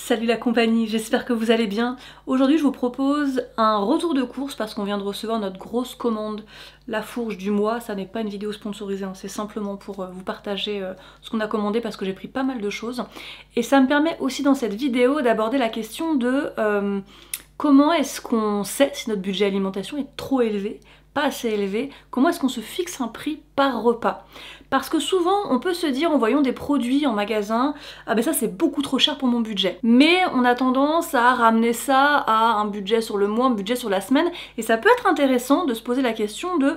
Salut la compagnie, j'espère que vous allez bien. Aujourd'hui je vous propose un retour de course parce qu'on vient de recevoir notre grosse commande, la fourche du mois. Ça n'est pas une vidéo sponsorisée, hein, c'est simplement pour vous partager ce qu'on a commandé parce que j'ai pris pas mal de choses. Et ça me permet aussi dans cette vidéo d'aborder la question de comment est-ce qu'on sait si notre budget alimentation est trop élevé, pas assez élevé, comment est-ce qu'on se fixe un prix par repas. Parce que souvent on peut se dire en voyant des produits en magasin, ah ben ça c'est beaucoup trop cher pour mon budget. Mais on a tendance à ramener ça à un budget sur le mois, un budget sur la semaine, et ça peut être intéressant de se poser la question de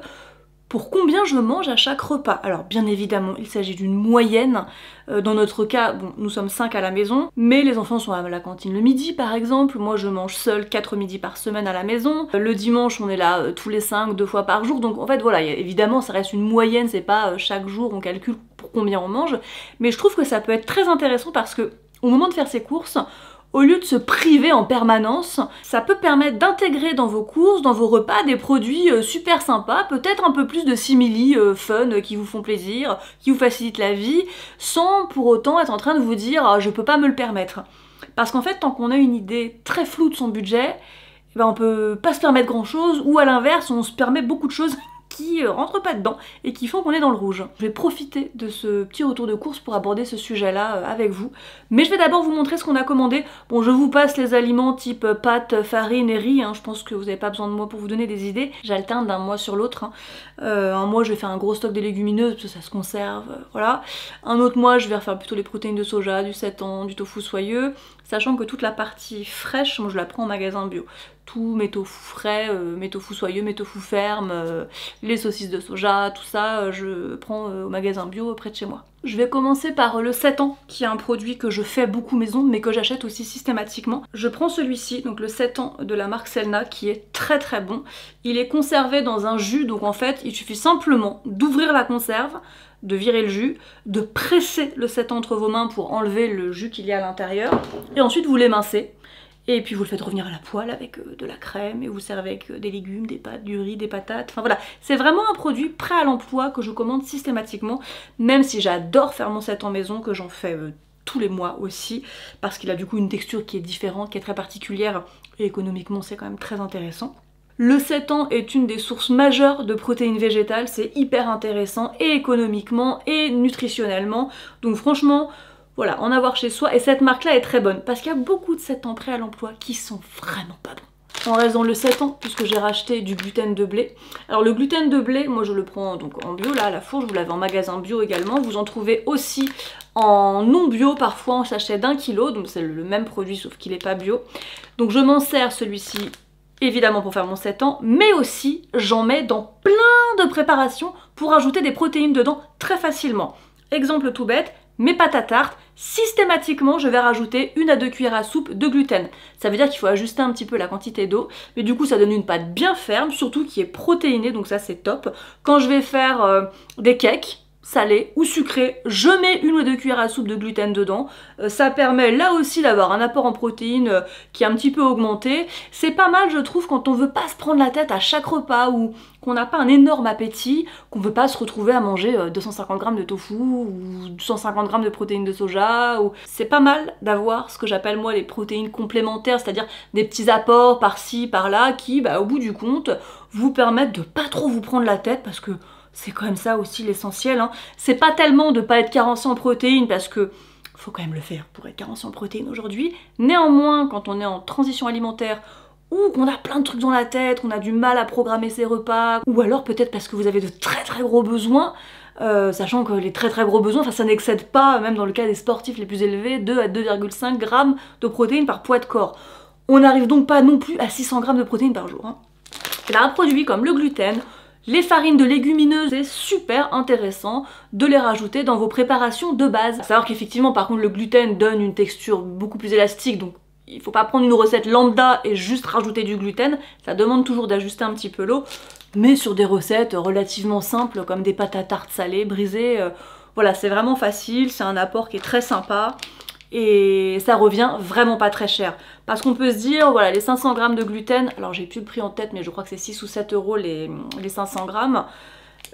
pour combien je mange à chaque repas. Alors bien évidemment il s'agit d'une moyenne, dans notre cas bon, nous sommes 5 à la maison, mais les enfants sont à la cantine le midi par exemple, moi je mange seule 4 midis par semaine à la maison, le dimanche on est là tous les 5, 2 fois par jour, donc en fait voilà, évidemment ça reste une moyenne, c'est pas chaque jour on calcule pour combien on mange, mais je trouve que ça peut être très intéressant parce que au moment de faire ses courses, au lieu de se priver en permanence, ça peut permettre d'intégrer dans vos courses, dans vos repas, des produits super sympas, peut-être un peu plus de simili fun qui vous font plaisir, qui vous facilitent la vie, sans pour autant être en train de vous dire ah, je peux pas me le permettre. Parce qu'en fait, tant qu'on a une idée très floue de son budget, eh ben, on peut pas se permettre grand chose, ou à l'inverse, on se permet beaucoup de choses qui rentrent pas dedans et qui font qu'on est dans le rouge. Je vais profiter de ce petit retour de course pour aborder ce sujet-là avec vous. Mais je vais d'abord vous montrer ce qu'on a commandé. Bon, je vous passe les aliments type pâtes, farine et riz, hein. Je pense que vous n'avez pas besoin de moi pour vous donner des idées. J'alterne d'un mois sur l'autre. Hein. Un mois, je vais faire un gros stock de légumineuses, parce que ça se conserve, voilà. Un autre mois, je vais refaire plutôt les protéines de soja, du seitan, du tofu soyeux, sachant que toute la partie fraîche, moi je la prends en magasin bio. Tous mes tofu frais, mes tofu soyeux, mes tofu fermes, les saucisses de soja, tout ça, je prends au magasin bio près de chez moi. Je vais commencer par le seitan, qui est un produit que je fais beaucoup maison, mais que j'achète aussi systématiquement. Je prends celui-ci, donc le seitan de la marque Selna, qui est très très bon. Il est conservé dans un jus, donc en fait, il suffit simplement d'ouvrir la conserve, de virer le jus, de presser le seitan entre vos mains pour enlever le jus qu'il y a à l'intérieur, et ensuite vous l'émincez. Et puis vous le faites revenir à la poêle avec de la crème et vous servez avec des légumes, des pâtes, du riz, des patates, enfin voilà. C'est vraiment un produit prêt à l'emploi que je commande systématiquement, même si j'adore faire mon seitan maison, que j'en fais tous les mois aussi, parce qu'il a du coup une texture qui est différente, qui est très particulière, et économiquement c'est quand même très intéressant. Le seitan est une des sources majeures de protéines végétales, c'est hyper intéressant, et économiquement, et nutritionnellement, donc franchement, voilà, en avoir chez soi, et cette marque-là est très bonne, parce qu'il y a beaucoup de seitans prêts à l'emploi qui sont vraiment pas bons. En raison le seitan, puisque j'ai racheté du gluten de blé. Alors le gluten de blé, moi je le prends donc en bio, là à la fourche, vous l'avez en magasin bio également, vous en trouvez aussi en non bio, parfois en sachet d'1 kg, donc c'est le même produit sauf qu'il n'est pas bio. Donc je m'en sers celui-ci évidemment pour faire mon seitan, mais aussi j'en mets dans plein de préparations pour ajouter des protéines dedans très facilement. Exemple tout bête, mes pâtes à tarte, systématiquement je vais rajouter 1 à 2 cuillères à soupe de gluten. Ça veut dire qu'il faut ajuster un petit peu la quantité d'eau, mais du coup ça donne une pâte bien ferme, surtout qui est protéinée, donc ça c'est top. Quand je vais faire des cakes, salé ou sucré, je mets 1 ou 2 cuillères à soupe de gluten dedans. Ça permet là aussi d'avoir un apport en protéines qui est un petit peu augmenté. C'est pas mal je trouve quand on veut pas se prendre la tête à chaque repas ou qu'on n'a pas un énorme appétit, qu'on veut pas se retrouver à manger 250 g de tofu ou 150 g de protéines de soja. C'est pas mal d'avoir ce que j'appelle moi les protéines complémentaires, c'est-à-dire des petits apports par-ci, par-là qui au bout du compte vous permettent de pas trop vous prendre la tête parce que c'est quand même ça aussi l'essentiel, hein. C'est pas tellement de pas être carencé en protéines parce que faut quand même le faire pour être carencé en protéines aujourd'hui. Néanmoins, quand on est en transition alimentaire ou qu'on a plein de trucs dans la tête, qu'on a du mal à programmer ses repas, ou alors peut-être parce que vous avez de très très gros besoins, sachant que les très très gros besoins, ça n'excède pas, même dans le cas des sportifs les plus élevés, 2 à 2,5 g de protéines par poids de corps. On n'arrive donc pas non plus à 600 g de protéines par jour, hein. Et là, un produit comme le gluten, les farines de légumineuses, c'est super intéressant de les rajouter dans vos préparations de base. À savoir qu'effectivement, par contre, le gluten donne une texture beaucoup plus élastique, donc il faut pas prendre une recette lambda et juste rajouter du gluten, ça demande toujours d'ajuster un petit peu l'eau, mais sur des recettes relativement simples, comme des pâtes à tarte salées, brisées, voilà, c'est vraiment facile, c'est un apport qui est très sympa. Et ça revient vraiment pas très cher. Parce qu'on peut se dire, voilà, les 500 g de gluten, alors j'ai plus le prix en tête, mais je crois que c'est 6 ou 7 € les 500 g.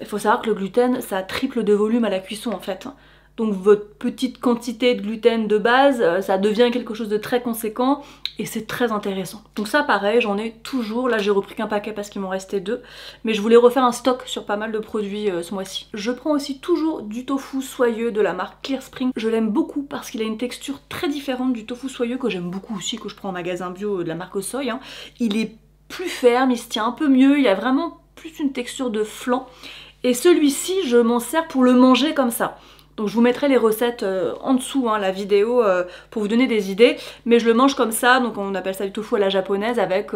Il faut savoir que le gluten, ça triple de volume à la cuisson en fait. Donc votre petite quantité de gluten de base, ça devient quelque chose de très conséquent et c'est très intéressant. Donc ça pareil, j'en ai toujours, là j'ai repris qu'un paquet parce qu'il m'en restait 2, mais je voulais refaire un stock sur pas mal de produits ce mois-ci. Je prends aussi toujours du tofu soyeux de la marque Clear Spring. Je l'aime beaucoup parce qu'il a une texture très différente du tofu soyeux que j'aime beaucoup aussi, que je prends en magasin bio de la marque Osoy. Hein. Il est plus ferme, il se tient un peu mieux, il a vraiment plus une texture de flan. Et celui-ci, je m'en sers pour le manger comme ça. Donc je vous mettrai les recettes en dessous, hein, la vidéo, pour vous donner des idées. Mais je le mange comme ça, donc on appelle ça du tofu à la japonaise, avec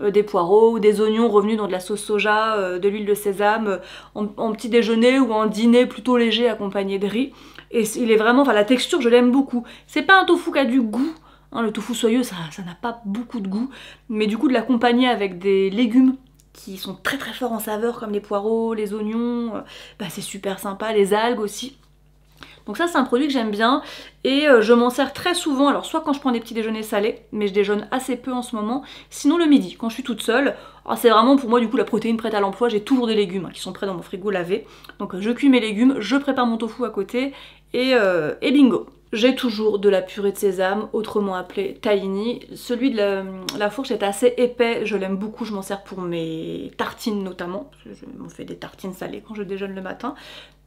des poireaux ou des oignons revenus dans de la sauce soja, de l'huile de sésame, en petit déjeuner ou en dîner plutôt léger accompagné de riz. Et il est vraiment, enfin la texture, je l'aime beaucoup. C'est pas un tofu qui a du goût, hein, le tofu soyeux, ça n'a pas beaucoup de goût. Mais du coup de l'accompagner avec des légumes qui sont très très forts en saveur, comme les poireaux, les oignons, bah, c'est super sympa, les algues aussi. Donc ça c'est un produit que j'aime bien et je m'en sers très souvent, alors soit quand je prends des petits déjeuners salés, mais je déjeune assez peu en ce moment, sinon le midi, quand je suis toute seule, c'est vraiment pour moi du coup la protéine prête à l'emploi, j'ai toujours des légumes qui sont prêts dans mon frigo lavé, donc je cuis mes légumes, je prépare mon tofu à côté et bingo. J'ai toujours de la purée de sésame, autrement appelée tahini. Celui de la fourche est assez épais, je l'aime beaucoup, je m'en sers pour mes tartines notamment. Je m'en fais des tartines salées quand je déjeune le matin.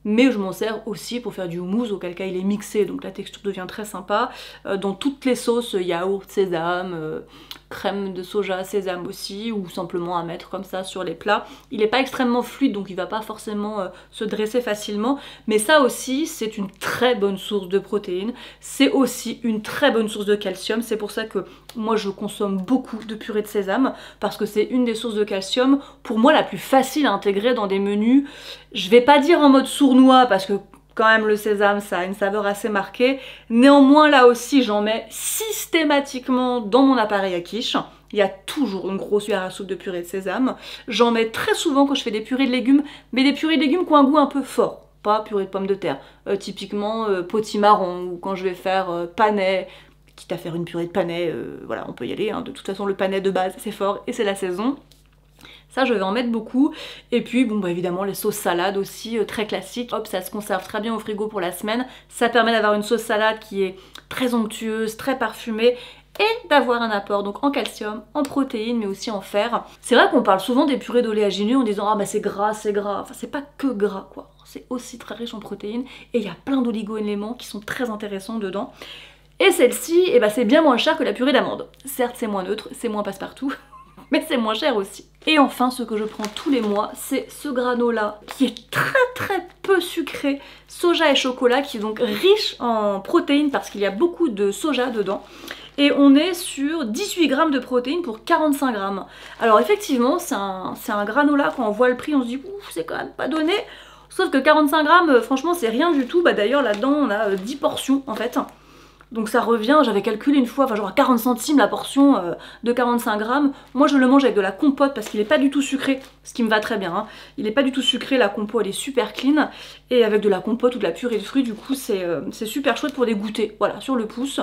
Mais je m'en sers aussi pour faire du houmous, auquel cas il est mixé, donc la texture devient très sympa. Dans toutes les sauces, yaourt, sésame, crème de soja, sésame aussi, ou simplement à mettre comme ça sur les plats. Il n'est pas extrêmement fluide, donc il va pas forcément se dresser facilement, mais ça aussi, c'est une très bonne source de protéines. C'est aussi une très bonne source de calcium, c'est pour ça que moi je consomme beaucoup de purée de sésame, parce que c'est une des sources de calcium, pour moi la plus facile à intégrer dans des menus. Je vais pas dire en mode sournois, parce que quand même le sésame ça a une saveur assez marquée, néanmoins là aussi j'en mets systématiquement dans mon appareil à quiche. Il y a toujours une grosse cuillère à soupe de purée de sésame. J'en mets très souvent quand je fais des purées de légumes, mais des purées de légumes qui ont un goût un peu fort, pas purée de pommes de terre. Typiquement potimarron, ou quand je vais faire panais, quitte à faire une purée de panais, voilà on peut y aller, hein. De toute façon le panais de base c'est fort et c'est la saison. Ça je vais en mettre beaucoup, et puis bon bah évidemment les sauces salades aussi, très classiques. Hop, ça se conserve très bien au frigo pour la semaine, ça permet d'avoir une sauce salade qui est très onctueuse, très parfumée, et d'avoir un apport donc en calcium, en protéines, mais aussi en fer. C'est vrai qu'on parle souvent des purées d'oléagineux en disant ah bah c'est gras, enfin c'est pas que gras quoi, c'est aussi très riche en protéines, et il y a plein d'oligo-éléments qui sont très intéressants dedans. Et celle-ci, eh ben, c'est bien moins cher que la purée d'amande. Certes c'est moins neutre, c'est moins passe-partout, mais c'est moins cher aussi. Et enfin, ce que je prends tous les mois, c'est ce granola qui est très peu sucré, soja et chocolat, qui est donc riche en protéines parce qu'il y a beaucoup de soja dedans. Et on est sur 18 grammes de protéines pour 45 grammes. Alors effectivement, c'est un granola, quand on voit le prix, on se dit ouf, c'est quand même pas donné. Sauf que 45 grammes, franchement, c'est rien du tout. Bah d'ailleurs, là-dedans, on a 10 portions en fait. Donc ça revient, j'avais calculé une fois, enfin genre à 40 centimes la portion de 45 grammes. Moi je le mange avec de la compote parce qu'il est pas du tout sucré, ce qui me va très bien. Hein. Il est pas du tout sucré, la compo elle est super clean. Et avec de la compote ou de la purée de fruits, du coup c'est super chouette pour des goûters. Voilà, sur le pouce,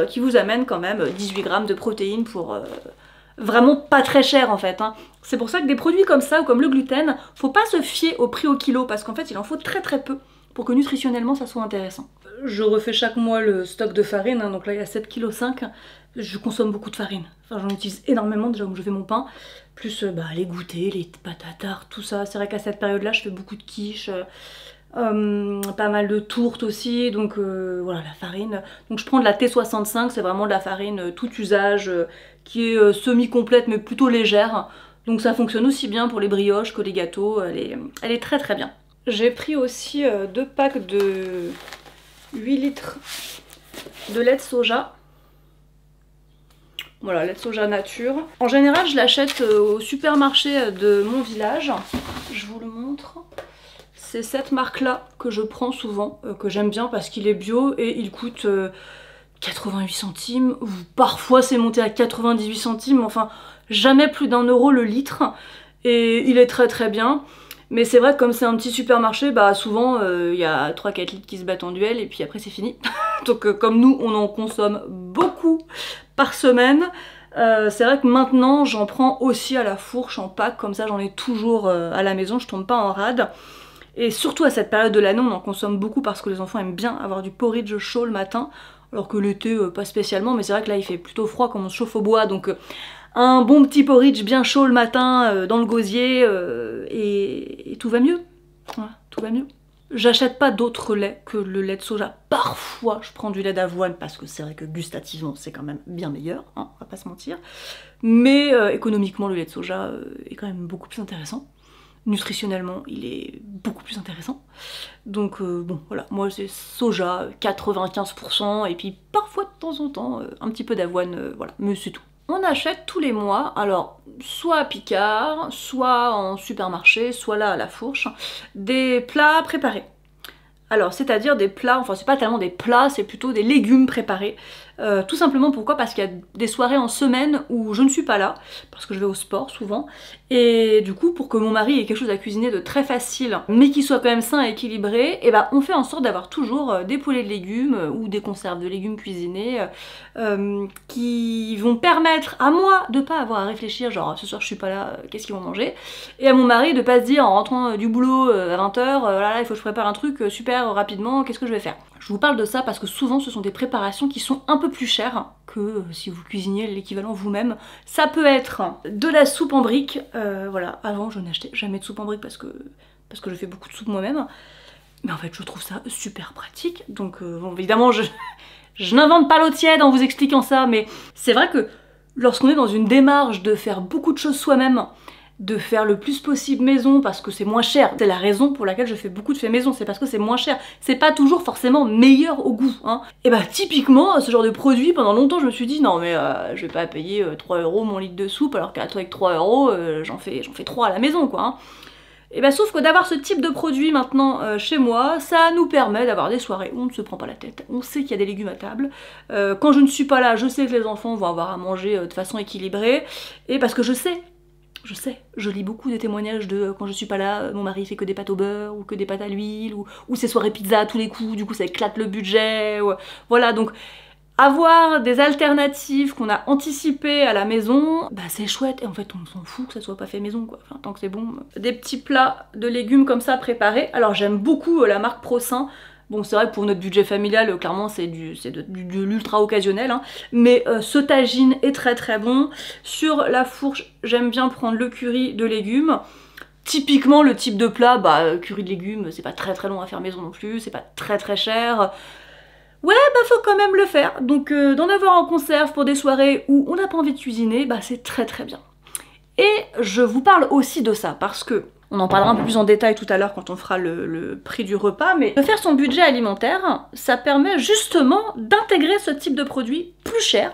qui vous amène quand même 18 grammes de protéines pour... vraiment pas très cher en fait. Hein. C'est pour ça que des produits comme ça ou comme le gluten, faut pas se fier au prix au kilo parce qu'en fait il en faut très peu pour que nutritionnellement ça soit intéressant. Je refais chaque mois le stock de farine, hein, donc là il y a 7,5 kg. Je consomme beaucoup de farine, enfin j'en utilise énormément déjà où je fais mon pain, plus bah, les goûters, les pâtes à tarte, tout ça. C'est vrai qu'à cette période là je fais beaucoup de quiches, pas mal de tourtes aussi, donc voilà la farine. Donc je prends de la T65, c'est vraiment de la farine tout usage, qui est semi-complète mais plutôt légère. Donc ça fonctionne aussi bien pour les brioches que les gâteaux, elle est très bien. J'ai pris aussi 2 packs de 8 litres de lait de soja. Voilà, lait de soja nature. En général, je l'achète au supermarché de mon village. Je vous le montre. C'est cette marque-là que je prends souvent, que j'aime bien parce qu'il est bio et il coûte 88 centimes. Parfois, c'est monté à 98 centimes. Enfin, jamais plus d'1 euro le litre. Et il est très bien. Mais c'est vrai que comme c'est un petit supermarché, bah souvent il y a 3-4 litres qui se battent en duel et puis après c'est fini. Donc comme nous on en consomme beaucoup par semaine, c'est vrai que maintenant j'en prends aussi à la fourche en pack, comme ça j'en ai toujours à la maison, je tombe pas en rade. Et surtout à cette période de l'année, on en consomme beaucoup parce que les enfants aiment bien avoir du porridge chaud le matin, alors que l'été, pas spécialement, mais c'est vrai que là il fait plutôt froid comme on se chauffe au bois, donc un bon petit porridge bien chaud le matin dans le gosier, et tout va mieux. Voilà, tout va mieux. J'achète pas d'autre lait que le lait de soja. Parfois, je prends du lait d'avoine parce que c'est vrai que gustativement, c'est quand même bien meilleur, hein, on va pas se mentir. Mais économiquement, le lait de soja est quand même beaucoup plus intéressant. Nutritionnellement, il est beaucoup plus intéressant. Donc bon, voilà, moi c'est soja, 95%, et puis parfois de temps en temps, un petit peu d'avoine, voilà, mais c'est tout. On achète tous les mois, alors soit à Picard, soit en supermarché, soit là à la fourche, des plats préparés. Alors c'est-à-dire des plats, enfin c'est pas tellement des plats, c'est plutôt des légumes préparés. Tout simplement pourquoi? Parce qu'il y a des soirées en semaine où je ne suis pas là, parce que je vais au sport souvent, et du coup pour que mon mari ait quelque chose à cuisiner de très facile, mais qui soit quand même sain et équilibré, et bah on fait en sorte d'avoir toujours des poêlées de légumes ou des conserves de légumes cuisinés qui vont permettre à moi de pas avoir à réfléchir genre ce soir je suis pas là, qu'est-ce qu'ils vont manger, et à mon mari de pas se dire en rentrant du boulot à 20h, là il faut que je prépare un truc super rapidement, qu'est-ce que je vais faire? Je vous parle de ça parce que souvent ce sont des préparations qui sont un peu plus chères que si vous cuisiniez l'équivalent vous-même. Ça peut être de la soupe en briques, voilà, avant je n'achetais jamais de soupe en briques parce que je fais beaucoup de soupe moi-même, mais en fait je trouve ça super pratique, donc bon, évidemment je n'invente pas l'eau tiède en vous expliquant ça, mais c'est vrai que lorsqu'on est dans une démarche de faire beaucoup de choses soi-même, de faire le plus possible maison parce que c'est moins cher. C'est la raison pour laquelle je fais beaucoup de faits maison, c'est parce que c'est moins cher. C'est pas toujours forcément meilleur au goût, hein. Et bah typiquement, ce genre de produit, pendant longtemps je me suis dit non mais je vais pas payer 3 € mon litre de soupe alors qu'à toi avec 3 € j'en fais 3 à la maison quoi, hein. Et bah sauf que d'avoir ce type de produit maintenant chez moi, ça nous permet d'avoir des soirées où on ne se prend pas la tête, on sait qu'il y a des légumes à table. Quand je ne suis pas là, je sais que les enfants vont avoir à manger de façon équilibrée, et parce que je sais, je lis beaucoup des témoignages de quand je suis pas là, mon mari fait que des pâtes au beurre ou que des pâtes à l'huile ou ses soirées pizza à tous les coups, du coup ça éclate le budget, voilà, donc avoir des alternatives qu'on a anticipées à la maison, bah c'est chouette, et en fait on s'en fout que ça soit pas fait maison quoi, enfin tant que c'est bon. Des petits plats de légumes comme ça préparés, alors j'aime beaucoup la marque Prosain. Bon c'est vrai que pour notre budget familial, clairement c'est de l'ultra occasionnel, hein. Mais ce tagine est très très bon. Sur la fourche, j'aime bien prendre le curry de légumes. Typiquement le type de plat, bah curry de légumes, c'est pas très long à faire maison non plus, c'est pas très cher. Ouais, bah faut quand même le faire, donc d'en avoir en conserve pour des soirées où on n'a pas envie de cuisiner, bah c'est très bien. Et je vous parle aussi de ça parce que on en parlera un peu plus en détail tout à l'heure quand on fera le prix du repas, mais de faire son budget alimentaire, ça permet justement d'intégrer ce type de produit plus cher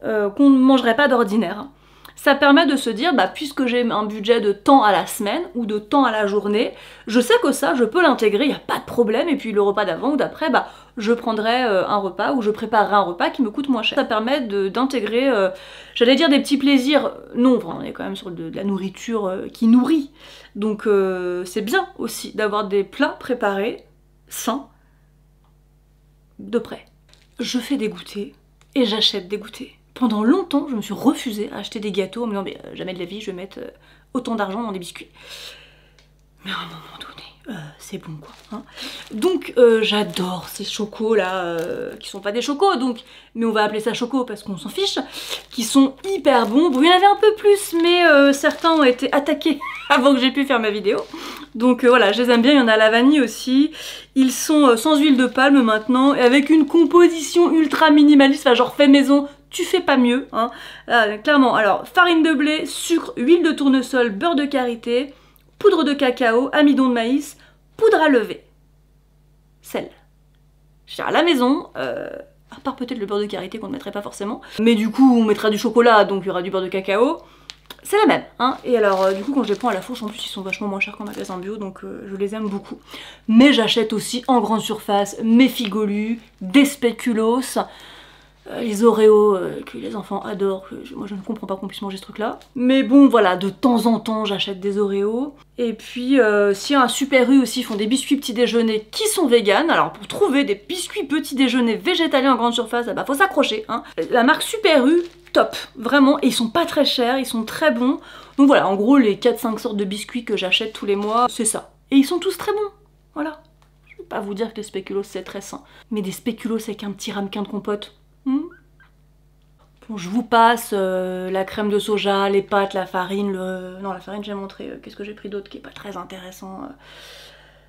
qu'on ne mangerait pas d'ordinaire. Ça permet de se dire, bah puisque j'ai un budget de temps à la semaine ou de temps à la journée, je sais que ça, je peux l'intégrer, il n'y a pas de problème, et puis le repas d'avant ou d'après, bah je prendrai un repas ou je préparerai un repas qui me coûte moins cher. Ça permet d'intégrer, j'allais dire des petits plaisirs, non, on est quand même sur de la nourriture qui nourrit, donc c'est bien aussi d'avoir des plats préparés, sains, de près. Je fais des goûters et j'achète des goûters. Pendant longtemps, je me suis refusée à acheter des gâteaux en me disant mais jamais de la vie je vais mettre autant d'argent dans des biscuits. Mais à un moment donné, c'est bon quoi, hein. Donc j'adore ces chocos là, qui sont pas des chocos donc, mais on va appeler ça choco parce qu'on s'en fiche, qui sont hyper bons. Bon il y en avait un peu plus mais certains ont été attaqués avant que j'ai pu faire ma vidéo. Donc voilà, je les aime bien, il y en a à la vanille aussi. Ils sont sans huile de palme maintenant et avec une composition ultra minimaliste, enfin genre fait maison. Tu fais pas mieux, hein. Clairement, alors farine de blé, sucre, huile de tournesol, beurre de karité, poudre de cacao, amidon de maïs, poudre à lever, sel. Je veux dire, à la maison, à part peut-être le beurre de karité qu'on ne mettrait pas forcément, mais du coup on mettra du chocolat, donc il y aura du beurre de cacao. C'est la même, hein. Et alors du coup quand je les prends à la fourche, en plus ils sont vachement moins chers qu'en magasin bio, donc je les aime beaucoup. Mais j'achète aussi en grande surface mes figolus, des spéculoos, les Oreos que les enfants adorent, moi je ne comprends pas qu'on puisse manger ce truc là. Mais bon voilà, de temps en temps j'achète des Oreos. Et puis si un Super U aussi font des biscuits petit déjeuner qui sont véganes, alors pour trouver des biscuits petit déjeuner végétaliens en grande surface, bah faut s'accrocher, hein. La marque Super U, top, vraiment, et ils sont pas très chers, ils sont très bons. Donc voilà, en gros les 4-5 sortes de biscuits que j'achète tous les mois, c'est ça. Et ils sont tous très bons, voilà. Je vais pas vous dire que les spéculoos c'est très sain, mais des spéculoos avec un petit ramequin de compote. Bon, je vous passe la crème de soja, les pâtes, la farine, non la farine j'ai montré, qu'est-ce que j'ai pris d'autre qui est pas très intéressant.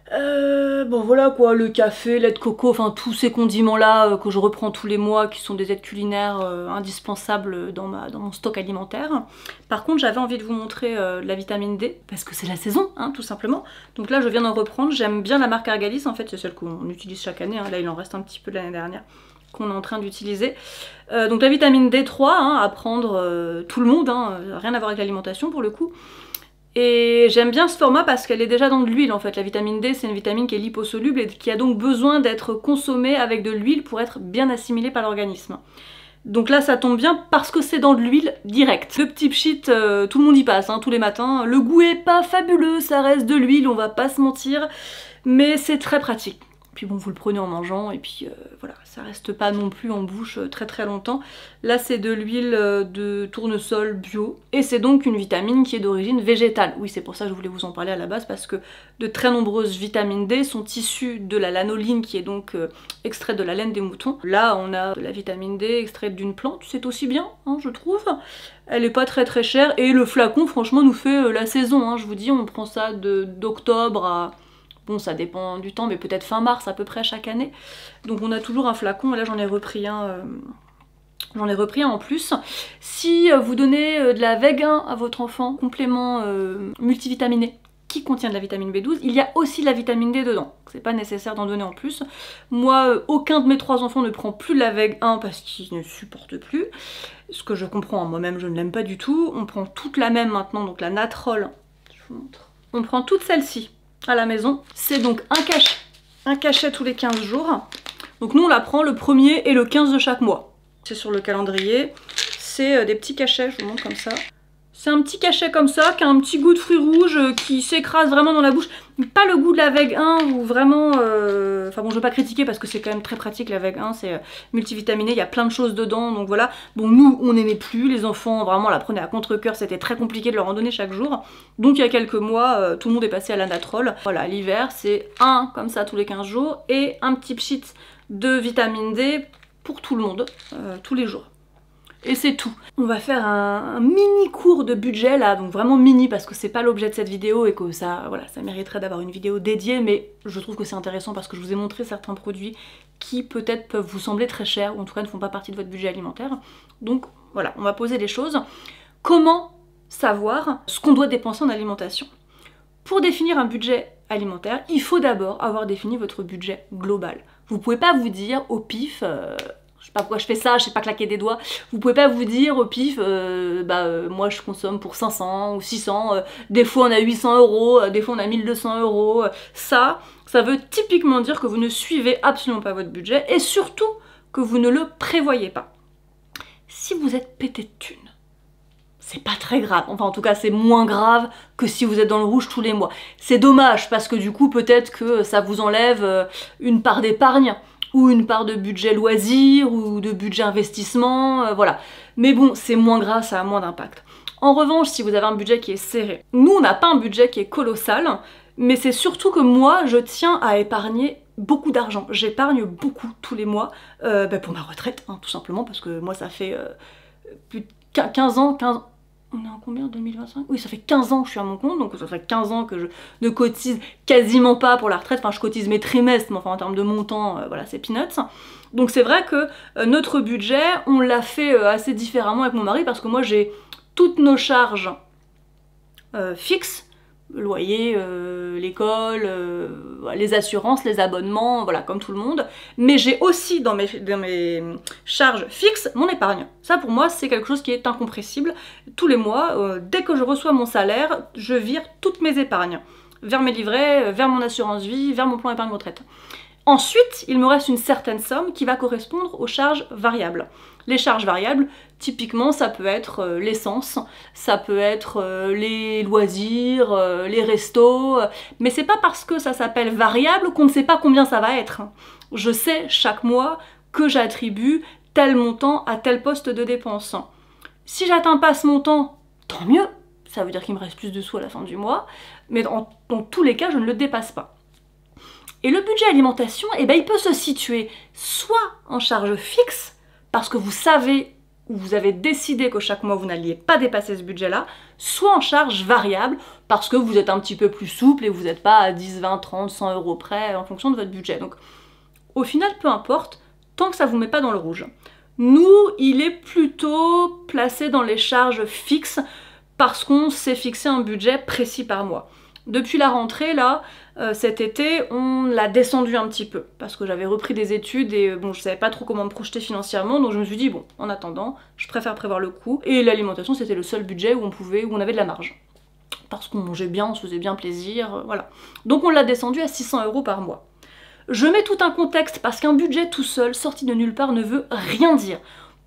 Bon voilà quoi, le café, lait de coco, enfin tous ces condiments là que je reprends tous les mois, qui sont des aides culinaires indispensables dans mon stock alimentaire. Par contre j'avais envie de vous montrer la vitamine D, parce que c'est la saison, hein, tout simplement. Donc là je viens d'en reprendre, j'aime bien la marque Argalis, en fait c'est celle qu'on utilise chaque année, hein. Là il en reste un petit peu de l'année dernière qu'on est en train d'utiliser. Donc la vitamine D3, hein, à prendre tout le monde, hein, rien à voir avec l'alimentation pour le coup. Et j'aime bien ce format parce qu'elle est déjà dans de l'huile en fait. La vitamine D c'est une vitamine qui est liposoluble et qui a donc besoin d'être consommée avec de l'huile pour être bien assimilée par l'organisme. Donc là ça tombe bien parce que c'est dans de l'huile directe. Le petit pchit, tout le monde y passe hein, tous les matins. Le goût est pas fabuleux, ça reste de l'huile, on va pas se mentir, mais c'est très pratique. Puis bon, vous le prenez en mangeant et puis voilà, ça reste pas non plus en bouche très longtemps. Là c'est de l'huile de tournesol bio et c'est donc une vitamine qui est d'origine végétale. Oui, c'est pour ça que je voulais vous en parler à la base, parce que de très nombreuses vitamines D sont issues de la lanoline qui est donc extraite de la laine des moutons. Là on a de la vitamine D extraite d'une plante, c'est aussi bien hein, je trouve. Elle est pas très chère et le flacon franchement nous fait la saison, hein. Je vous dis, on prend ça d'octobre à... Bon, ça dépend du temps, mais peut-être fin mars à peu près chaque année. Donc on a toujours un flacon, et là j'en ai repris un en plus. Si vous donnez de la Veg1 à votre enfant, complément multivitaminé, qui contient de la vitamine B12, il y a aussi de la vitamine D dedans. C'est pas nécessaire d'en donner en plus. Moi, aucun de mes 3 enfants ne prend plus de la Veg1 parce qu'ils ne supportent plus. Ce que je comprends, moi-même je ne l'aime pas du tout. On prend toute la même maintenant, donc la Natrol. Je vous montre. On prend toute celle-ci à la maison. C'est donc un cachet tous les 15 jours. Donc nous on la prend le 1er et le 15 de chaque mois. C'est sur le calendrier. C'est des petits cachets, je vous montre comme ça. C'est un petit cachet comme ça, qui a un petit goût de fruits rouges, qui s'écrase vraiment dans la bouche. Pas le goût de la Veg1 ou vraiment... Enfin bon, je veux pas critiquer parce que c'est quand même très pratique la Veg1, c'est multivitaminé, il y a plein de choses dedans, donc voilà. Bon, nous, on n'aimait plus, les enfants vraiment la prenaient à contre-cœur, c'était très compliqué de leur en donner chaque jour. Donc il y a quelques mois, tout le monde est passé à la Natrol. Voilà, l'hiver, c'est un comme ça tous les 15 jours et un petit pchit de vitamine D pour tout le monde, tous les jours. Et c'est tout. On va faire un mini cours de budget là, donc vraiment mini parce que c'est pas l'objet de cette vidéo et que ça, voilà, ça mériterait d'avoir une vidéo dédiée, mais je trouve que c'est intéressant parce que je vous ai montré certains produits qui peut-être peuvent vous sembler très chers ou en tout cas ne font pas partie de votre budget alimentaire. Donc voilà, on va poser les choses. Comment savoir ce qu'on doit dépenser en alimentation? Pour définir un budget alimentaire, il faut d'abord avoir défini votre budget global. Vous pouvez pas vous dire au pif... je sais pas pourquoi je fais ça, je sais pas claquer des doigts. Vous pouvez pas vous dire au pif, moi je consomme pour 500 ou 600, des fois on a 800 euros, des fois on a 1200 euros. Ça veut typiquement dire que vous ne suivez absolument pas votre budget et surtout que vous ne le prévoyez pas. Si vous êtes pété de thunes, c'est pas très grave, enfin en tout cas c'est moins grave que si vous êtes dans le rouge tous les mois. C'est dommage parce que du coup peut-être que ça vous enlève une part d'épargne, ou une part de budget loisir, ou de budget investissement, voilà. Mais bon, c'est moins grave, ça a moins d'impact. En revanche, si vous avez un budget qui est serré, nous on n'a pas un budget qui est colossal, mais c'est surtout que moi, je tiens à épargner beaucoup d'argent. J'épargne beaucoup tous les mois, pour ma retraite, hein, tout simplement, parce que moi ça fait plus de 15 ans, on est en combien, 2025? Oui, ça fait 15 ans que je suis à mon compte, donc ça fait 15 ans que je ne cotise quasiment pas pour la retraite. Enfin, je cotise mes trimestres, mais enfin en termes de montant, voilà, c'est peanuts. Donc c'est vrai que notre budget, on l'a fait assez différemment avec mon mari, parce que moi j'ai toutes nos charges fixes, le loyer, l'école, les assurances, les abonnements, voilà, comme tout le monde. Mais j'ai aussi dans mes charges fixes mon épargne. Ça pour moi c'est quelque chose qui est incompressible. Tous les mois, dès que je reçois mon salaire, je vire toutes mes épargnes vers mes livrets, vers mon assurance vie, vers mon plan épargne retraite. Ensuite, il me reste une certaine somme qui va correspondre aux charges variables. Les charges variables, typiquement, ça peut être l'essence, ça peut être les loisirs, les restos, mais c'est pas parce que ça s'appelle variable qu'on ne sait pas combien ça va être. Je sais chaque mois que j'attribue tel montant à tel poste de dépense. Si j'atteins pas ce montant, tant mieux, ça veut dire qu'il me reste plus de sous à la fin du mois, mais dans tous les cas, je ne le dépasse pas. Et le budget alimentation, eh ben, il peut se situer soit en charge fixe, parce que vous savez ou vous avez décidé que chaque mois vous n'alliez pas dépasser ce budget-là, soit en charge variable, parce que vous êtes un petit peu plus souple et vous n'êtes pas à 10, 20, 30, 100 euros près en fonction de votre budget. Donc au final, peu importe, tant que ça vous met pas dans le rouge. Nous, il est plutôt placé dans les charges fixes, parce qu'on s'est fixé un budget précis par mois. Depuis la rentrée, là, cet été, on l'a descendu un petit peu, parce que j'avais repris des études et bon, je savais pas trop comment me projeter financièrement, donc je me suis dit, bon, en attendant, je préfère prévoir le coup. Et l'alimentation, c'était le seul budget où on avait de la marge. Parce qu'on mangeait bien, on se faisait bien plaisir, voilà. Donc on l'a descendu à 600 euros par mois. Je mets tout un contexte, parce qu'un budget tout seul, sorti de nulle part, ne veut rien dire.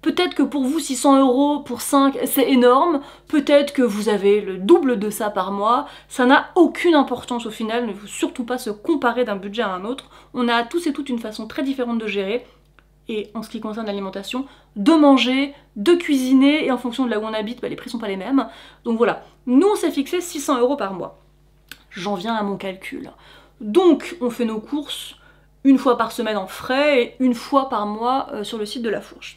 Peut-être que pour vous, 600 euros pour 5, c'est énorme. Peut-être que vous avez le double de ça par mois. Ça n'a aucune importance au final. Ne faut surtout pas se comparer d'un budget à un autre. On a tous et toutes une façon très différente de gérer. Et en ce qui concerne l'alimentation, de manger, de cuisiner, et en fonction de là où on habite, bah, les prix sont pas les mêmes. Donc voilà, nous on s'est fixé 600 euros par mois. J'en viens à mon calcul. Donc on fait nos courses une fois par semaine en frais et une fois par mois sur le site de La Fourche.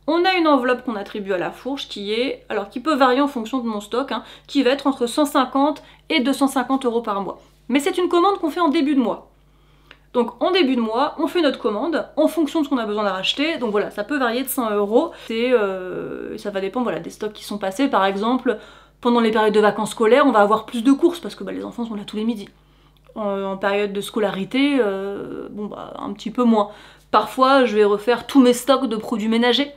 On a une enveloppe qu'on attribue à La Fourche qui peut varier en fonction de mon stock, hein, qui va être entre 150 et 250 euros par mois. Mais c'est une commande qu'on fait en début de mois. Donc en début de mois, on fait notre commande en fonction de ce qu'on a besoin de racheter. Donc voilà, ça peut varier de 100 euros. Ça va dépendre voilà, des stocks qui sont passés. Par exemple, pendant les périodes de vacances scolaires, on va avoir plus de courses parce que bah, les enfants sont là tous les midis. En période de scolarité, un petit peu moins. Parfois, je vais refaire tous mes stocks de produits ménagers.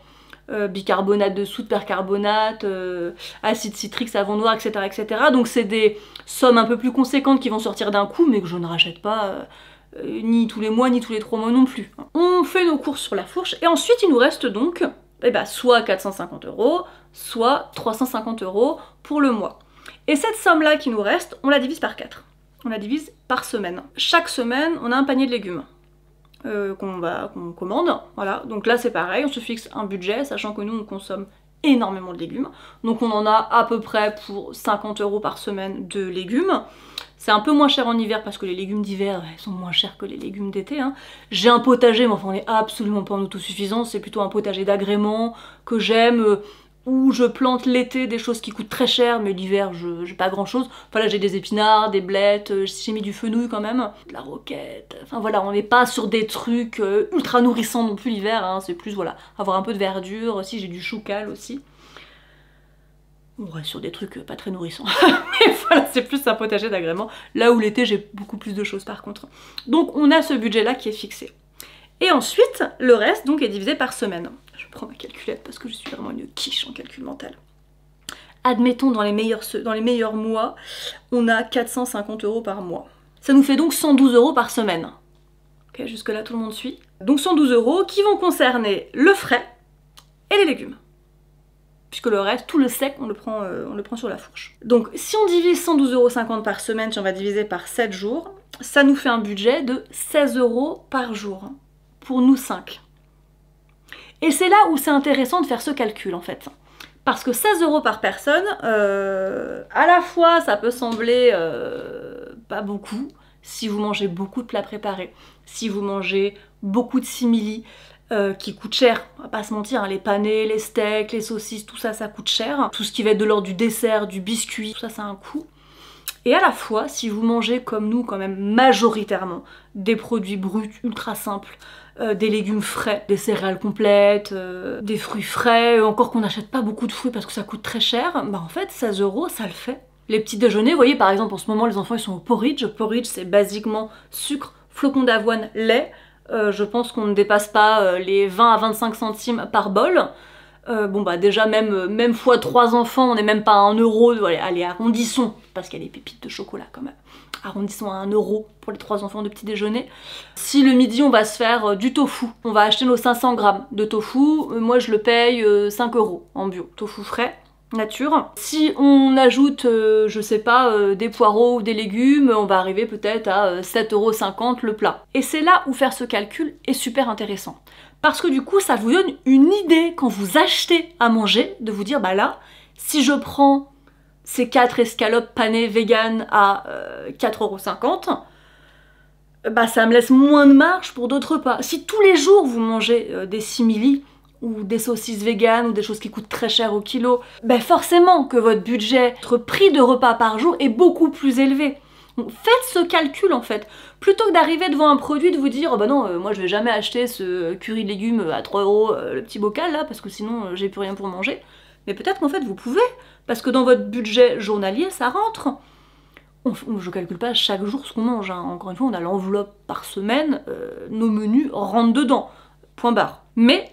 Bicarbonate de soude, percarbonate, acide citrique, savon noir, etc., etc. Donc c'est des sommes un peu plus conséquentes qui vont sortir d'un coup, mais que je ne rachète pas ni tous les mois, ni tous les 3 mois non plus. On fait nos courses sur La Fourche, et ensuite il nous reste donc soit 450 euros, soit 350 euros pour le mois. Et cette somme-là qui nous reste, on la divise par 4. On la divise par semaine. Chaque semaine, on a un panier de légumes. Qu'on commande, voilà, donc là c'est pareil, on se fixe un budget, sachant que nous on consomme énormément de légumes, donc on en a à peu près pour 50 euros par semaine de légumes. C'est un peu moins cher en hiver parce que les légumes d'hiver ils sont moins chers que les légumes d'été, hein. J'ai un potager, mais enfin on n'est absolument pas en autosuffisance, c'est plutôt un potager d'agrément que j'aime, où je plante l'été des choses qui coûtent très cher, mais l'hiver j'ai pas grand chose. Enfin là j'ai des épinards, des blettes, j'ai mis du fenouil quand même, de la roquette, enfin voilà, on n'est pas sur des trucs ultra nourrissants non plus l'hiver, hein. C'est plus voilà, avoir un peu de verdure, si j'ai du choucal aussi. Ouais, sur des trucs pas très nourrissants. Mais voilà, c'est plus un potager d'agrément, là où l'été j'ai beaucoup plus de choses par contre. Donc on a ce budget là qui est fixé. Et ensuite, le reste donc est divisé par semaine. Je prends ma calculette parce que je suis vraiment une quiche en calcul mental. Admettons, dans les meilleurs mois, on a 450 euros par mois. Ça nous fait donc 112 euros par semaine. Ok, jusque là tout le monde suit. Donc 112 euros qui vont concerner le frais et les légumes. Puisque le reste, tout le sec, on le prend sur La Fourche. Donc si on divise 112,50 € par semaine, si on va diviser par 7 jours, ça nous fait un budget de 16 euros par jour. Pour nous 5. Et c'est là où c'est intéressant de faire ce calcul en fait. Parce que 16 euros par personne, à la fois ça peut sembler pas beaucoup si vous mangez beaucoup de plats préparés, si vous mangez beaucoup de simili qui coûtent cher, on va pas se mentir, hein, les panés, les steaks, les saucisses, tout ça, ça coûte cher. Tout ce qui va être de l'ordre du dessert, du biscuit, tout ça, ça a un coût. Et à la fois, si vous mangez comme nous quand même majoritairement des produits bruts ultra simples, des légumes frais, des céréales complètes, des fruits frais, encore qu'on n'achète pas beaucoup de fruits parce que ça coûte très cher, bah en fait 16 euros ça le fait. Les petits déjeuners, vous voyez par exemple en ce moment les enfants ils sont au porridge. Porridge c'est basiquement sucre, flocons d'avoine, lait. Je pense qu'on ne dépasse pas les 20 à 25 centimes par bol. Bon bah déjà même fois 3 enfants, on n'est même pas à 1 euro, allez arrondissons, parce qu'il y a des pépites de chocolat quand même. Arrondissons à 1 euro pour les 3 enfants de petit déjeuner. Si le midi on va se faire du tofu, on va acheter nos 500 grammes de tofu, moi je le paye 5 euros en bio, tofu frais, nature. Si on ajoute, je sais pas, des poireaux ou des légumes, on va arriver peut-être à 7,50 € le plat. Et c'est là où faire ce calcul est super intéressant. Parce que du coup, ça vous donne une idée quand vous achetez à manger, de vous dire, bah là, si je prends ces 4 escalopes panées vegan à 4,50 €, bah ça me laisse moins de marge pour d'autres repas. Si tous les jours vous mangez des simili ou des saucisses véganes ou des choses qui coûtent très cher au kilo, bah forcément que votre budget, votre prix de repas par jour est beaucoup plus élevé. Donc faites ce calcul en fait. Plutôt que d'arriver devant un produit, de vous dire oh bah non, moi je vais jamais acheter ce curry de légumes à 3 € le petit bocal là, parce que sinon j'ai plus rien pour manger. Mais peut-être qu'en fait vous pouvez, parce que dans votre budget journalier ça rentre. Je calcule pas chaque jour ce qu'on mange, hein. Encore une fois on a l'enveloppe par semaine, nos menus rentrent dedans, point barre. Mais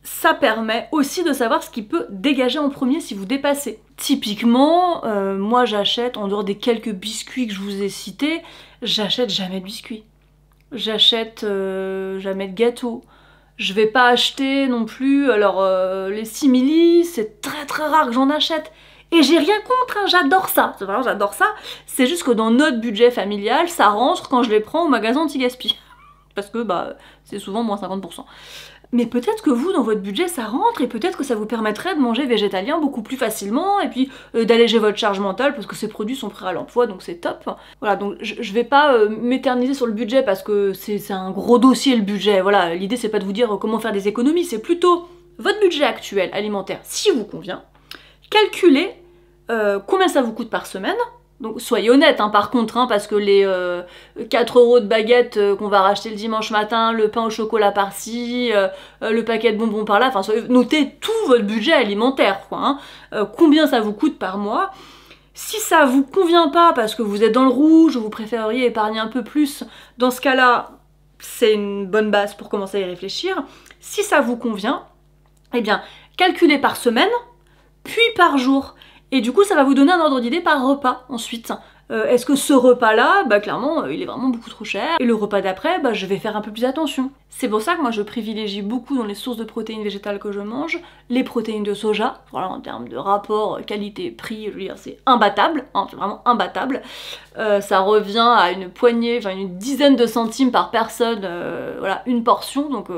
ça permet aussi de savoir ce qui peut dégager en premier si vous dépassez. Typiquement, moi j'achète, en dehors des quelques biscuits que je vous ai cités, j'achète jamais de biscuits. J'achète jamais de gâteaux. Je vais pas acheter non plus, alors les simili, c'est très rare que j'en achète. Et j'ai rien contre, hein, j'adore ça, vraiment j'adore ça. C'est juste que dans notre budget familial, ça rentre quand je les prends au magasin anti-gaspi. Parce que bah c'est souvent moins 50%. Mais peut-être que vous, dans votre budget, ça rentre, et peut-être que ça vous permettrait de manger végétalien beaucoup plus facilement, et puis d'alléger votre charge mentale, parce que ces produits sont prêts à l'emploi, donc c'est top. Voilà, donc je vais pas m'éterniser sur le budget, parce que c'est un gros dossier le budget, voilà, l'idée c'est pas de vous dire comment faire des économies, c'est plutôt votre budget actuel alimentaire, si vous convient, calculez combien ça vous coûte par semaine. Donc soyez honnête, hein, par contre, hein, parce que les 4 € de baguette qu'on va racheter le dimanche matin, le pain au chocolat par-ci, le paquet de bonbons par-là, enfin notez tout votre budget alimentaire, quoi, hein, combien ça vous coûte par mois. Si ça vous convient pas parce que vous êtes dans le rouge, ou vous préféreriez épargner un peu plus, dans ce cas-là, c'est une bonne base pour commencer à y réfléchir. Si ça vous convient, eh bien, calculez par semaine, puis par jour. Et du coup, ça va vous donner un ordre d'idée par repas ensuite. Est-ce que ce repas-là, bah clairement, il est vraiment beaucoup trop cher. Et le repas d'après, bah je vais faire un peu plus attention. C'est pour ça que moi je privilégie beaucoup dans les sources de protéines végétales que je mange, les protéines de soja. Voilà, en termes de rapport qualité-prix, je veux dire, c'est imbattable, hein, c'est vraiment imbattable. Ça revient à une poignée, enfin une dizaine de centimes par personne, voilà, une portion, donc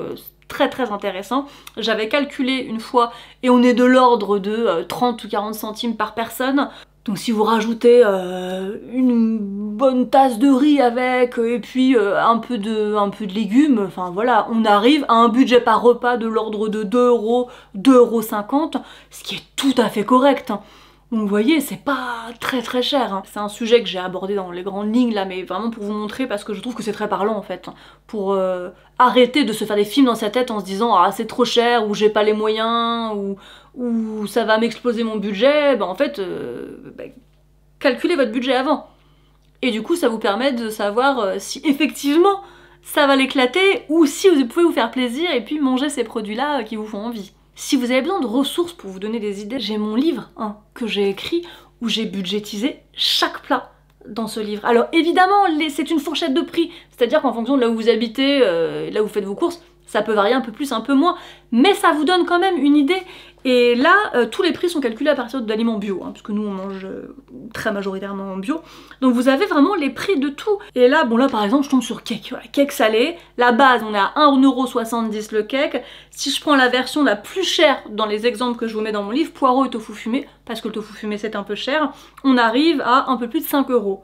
très intéressant. J'avais calculé une fois et on est de l'ordre de 30 ou 40 centimes par personne. Donc si vous rajoutez une bonne tasse de riz avec et puis un peu de légumes, enfin voilà, on arrive à un budget par repas de l'ordre de 2 €, 2,50 €, ce qui est tout à fait correct. Donc vous voyez, c'est pas très cher, hein. C'est un sujet que j'ai abordé dans les grandes lignes là, mais vraiment pour vous montrer, parce que je trouve que c'est très parlant en fait. Pour arrêter de se faire des films dans sa tête en se disant ah c'est trop cher, ou j'ai pas les moyens, ou ça va m'exploser mon budget, bah en fait, calculez votre budget avant. Et du coup ça vous permet de savoir si effectivement ça va l'éclater, ou si vous pouvez vous faire plaisir et puis manger ces produits là qui vous font envie. Si vous avez besoin de ressources pour vous donner des idées, j'ai mon livre que j'ai écrit où j'ai budgétisé chaque plat dans ce livre. Alors évidemment, c'est une fourchette de prix, c'est-à-dire qu'en fonction de là où vous habitez, là où vous faites vos courses, ça peut varier un peu plus, un peu moins, mais ça vous donne quand même une idée. Et là, tous les prix sont calculés à partir d'aliments bio, hein, puisque nous on mange très majoritairement en bio. Donc vous avez vraiment les prix de tout. Et là, bon là par exemple, je tombe sur cake, voilà, cake salé. La base, on est à 1,70 € le cake. Si je prends la version la plus chère dans les exemples que je vous mets dans mon livre, poireau et tofu fumé, parce que le tofu fumé c'est un peu cher, on arrive à un peu plus de 5 €.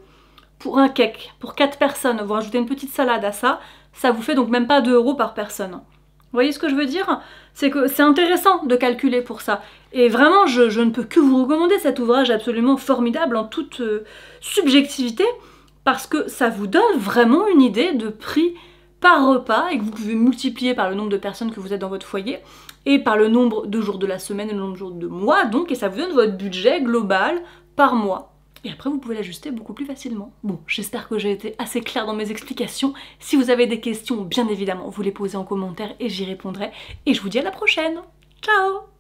Pour un cake, pour 4 personnes, vous rajoutez une petite salade à ça, ça vous fait donc même pas 2 € par personne. Vous voyez ce que je veux dire? C'est que c'est intéressant de calculer pour ça. Et vraiment, je ne peux que vous recommander cet ouvrage absolument formidable en toute subjectivité, parce que ça vous donne vraiment une idée de prix par repas, et que vous pouvez multiplier par le nombre de personnes que vous êtes dans votre foyer, et par le nombre de jours de la semaine et le nombre de jours de mois, donc, et ça vous donne votre budget global par mois. Et après vous pouvez l'ajuster beaucoup plus facilement. Bon, j'espère que j'ai été assez claire dans mes explications. Si vous avez des questions, bien évidemment, vous les posez en commentaire et j'y répondrai. Et je vous dis à la prochaine. Ciao!